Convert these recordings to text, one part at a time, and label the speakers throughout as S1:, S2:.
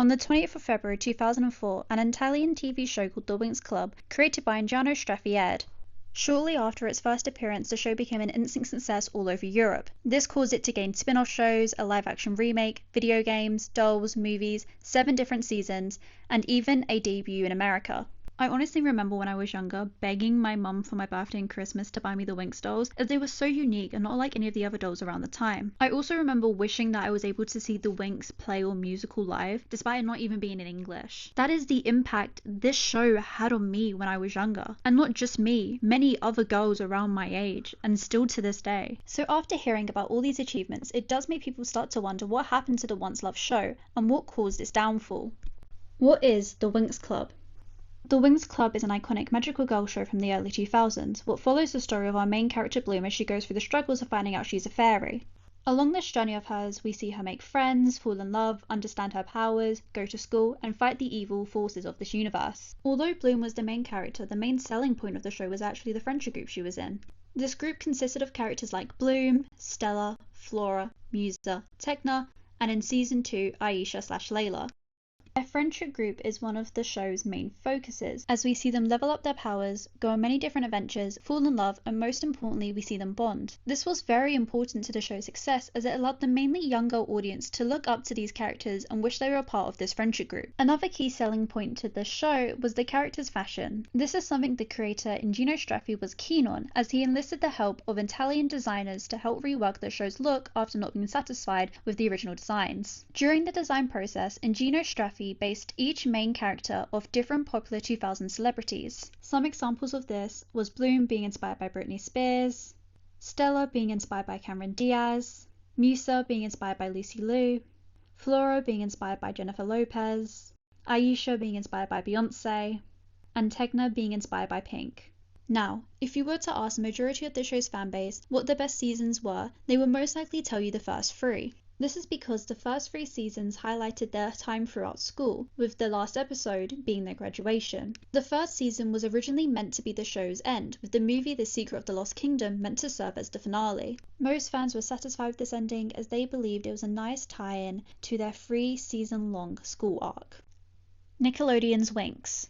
S1: On the 20th of February 2004, an Italian TV show called The Winx Club, created by Giano Streffi, aired. Shortly after its first appearance, the show became an instant success all over Europe. This caused it to gain spin-off shows, a live-action remake, video games, dolls, movies, 7 different seasons, and even a debut in America. I honestly remember when I was younger begging my mum for my birthday and Christmas to buy me the Winx dolls, as they were so unique and not like any of the other dolls around the time. I also remember wishing that I was able to see the Winx play or musical live, despite it not even being in English. That is the impact this show had on me when I was younger. And not just me, many other girls around my age, and still to this day. So after hearing about all these achievements, it does make people start to wonder what happened to the once loved show, and what caused its downfall. What is the Winx Club? The Winx Club is an iconic magical girl show from the early 2000s, what follows the story of our main character Bloom as she goes through the struggles of finding out she's a fairy. Along this journey of hers, we see her make friends, fall in love, understand her powers, go to school, and fight the evil forces of this universe. Although Bloom was the main character, the main selling point of the show was actually the friendship group she was in. This group consisted of characters like Bloom, Stella, Flora, Musa, Tecna, and in Season 2, Aisha/Layla. Their friendship group is one of the show's main focuses, as we see them level up their powers, go on many different adventures, fall in love, and most importantly, we see them bond. This was very important to the show's success, as it allowed the mainly younger audience to look up to these characters and wish they were a part of this friendship group. Another key selling point to the show was the characters' fashion. This is something the creator Giano Streffi was keen on, as he enlisted the help of Italian designers to help rework the show's look after not being satisfied with the original designs. During the design process, Giano Streffi based each main character off different popular 2000 celebrities. Some examples of this was Bloom being inspired by Britney Spears, Stella being inspired by Cameron Diaz, Musa being inspired by Lucy Liu, Flora being inspired by Jennifer Lopez, Aisha being inspired by Beyonce, and Tecna being inspired by Pink. Now, if you were to ask the majority of the show's fanbase what the best seasons were, they would most likely tell you the first 3. This is because the first 3 seasons highlighted their time throughout school, with the last episode being their graduation. The first season was originally meant to be the show's end, with the movie The Secret of the Lost Kingdom meant to serve as the finale. Most fans were satisfied with this ending, as they believed it was a nice tie-in to their 3-season-long school arc. Nickelodeon's Winx.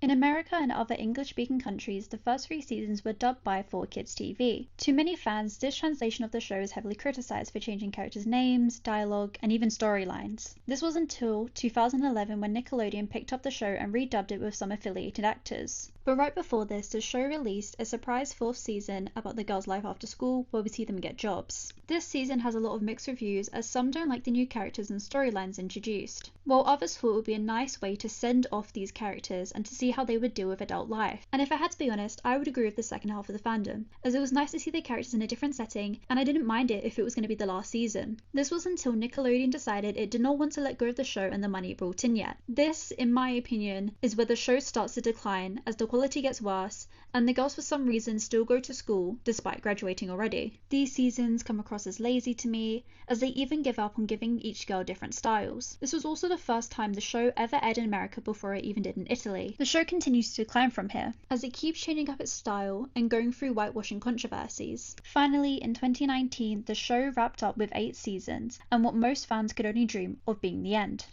S1: In America and other English-speaking countries, the first 3 seasons were dubbed by 4Kids TV. To many fans, this translation of the show is heavily criticized for changing characters' names, dialogue, and even storylines. This was until 2011 when Nickelodeon picked up the show and redubbed it with some affiliated actors. But right before this, the show released a surprise 4th season about the girls' life after school, where we see them get jobs. This season has a lot of mixed reviews, as some don't like the new characters and storylines introduced, while others thought it would be a nice way to send off these characters and to see how they would deal with adult life. And if I had to be honest, I would agree with the second half of the fandom, as it was nice to see the characters in a different setting, and I didn't mind it if it was going to be the last season. This was until Nickelodeon decided it did not want to let go of the show and the money it brought in yet. This, in my opinion, is where the show starts to decline, as the quality gets worse, and the girls for some reason still go to school despite graduating already. These seasons come across as lazy to me, as they even give up on giving each girl different styles. This was also the first time the show ever aired in America before it even did in Italy. The show continues to decline from here, as it keeps changing up its style and going through whitewashing controversies. Finally, in 2019, the show wrapped up with 8 seasons, and what most fans could only dream of being the end.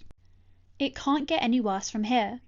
S1: It can't get any worse from here.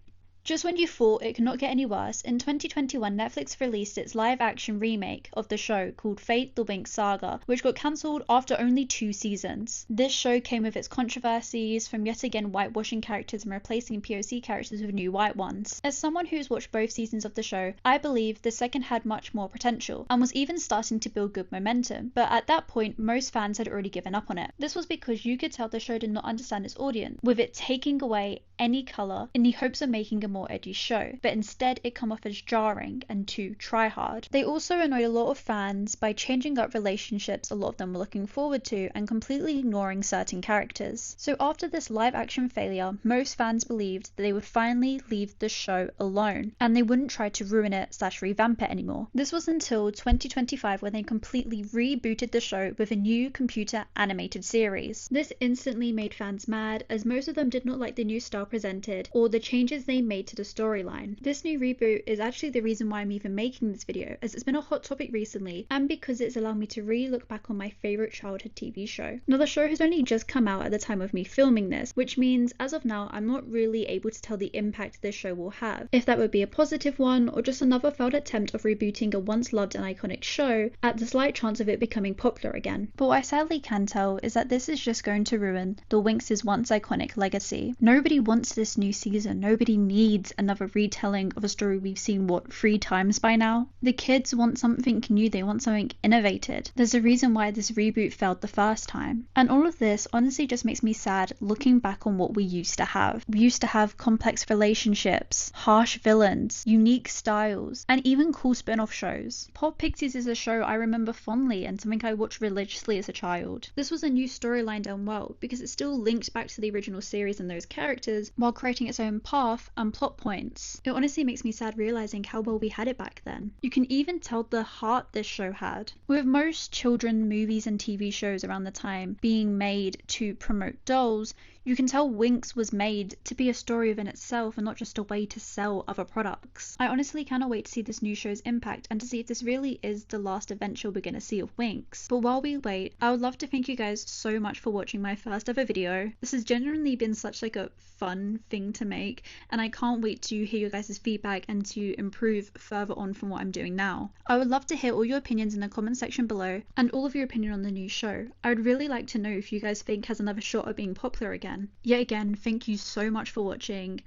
S1: Just when you thought it could not get any worse, in 2021 Netflix released its live-action remake of the show called Fate the Winx Saga, which got cancelled after only 2 seasons. This show came with its controversies, from yet again whitewashing characters and replacing POC characters with new white ones. As someone who's watched both seasons of the show, I believe the second had much more potential, and was even starting to build good momentum, but at that point most fans had already given up on it. This was because you could tell the show did not understand its audience, with it taking away any colour in the hopes of making a more edgy show, but instead it come off as jarring and too try-hard. They also annoyed a lot of fans by changing up relationships a lot of them were looking forward to and completely ignoring certain characters. So after this live-action failure, most fans believed that they would finally leave the show alone, and they wouldn't try to ruin it / revamp it anymore. This was until 2025 when they completely rebooted the show with a new computer animated series. This instantly made fans mad, as most of them did not like the new style presented or the changes they made made to the storyline. This new reboot is actually the reason why I'm even making this video, as it's been a hot topic recently and because it's allowed me to really look back on my favourite childhood TV show. Now the show has only just come out at the time of me filming this, which means as of now I'm not really able to tell the impact this show will have. If that would be a positive one or just another failed attempt of rebooting a once loved and iconic show at the slight chance of it becoming popular again. But what I sadly can tell is that this is just going to ruin the Winx's once iconic legacy. Nobody wants this new season. Nobody needs another retelling of a story we've seen, what, 3 times by now? The kids want something new. They want something innovated. There's a reason why this reboot failed the first time. And all of this honestly just makes me sad looking back on what we used to have. We used to have complex relationships, harsh villains, unique styles, and even cool spin-off shows. Pop Pixies is a show I remember fondly and something I watched religiously as a child. This was a new storyline done well because it still linked back to the original series and those characters while creating its own path and plot points. It honestly makes me sad realizing how well we had it back then. You can even tell the heart this show had. With most children movies and TV shows around the time being made to promote dolls, you can tell Winx was made to be a story within itself and not just a way to sell other products. I honestly cannot wait to see this new show's impact and to see if this really is the last adventure we're going to see of Winx. But while we wait, I would love to thank you guys so much for watching my first ever video. This has genuinely been such like a fun thing to make, and I can't wait to hear your guys' feedback and to improve further on from what I'm doing now. I would love to hear all your opinions in the comment section below and all of your opinion on the new show. I would really like to know if you guys think it has another shot at being popular again. Yet again, thank you so much for watching.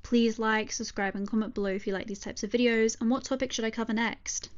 S1: Please like, subscribe and comment below if you like these types of videos and what topic should I cover next.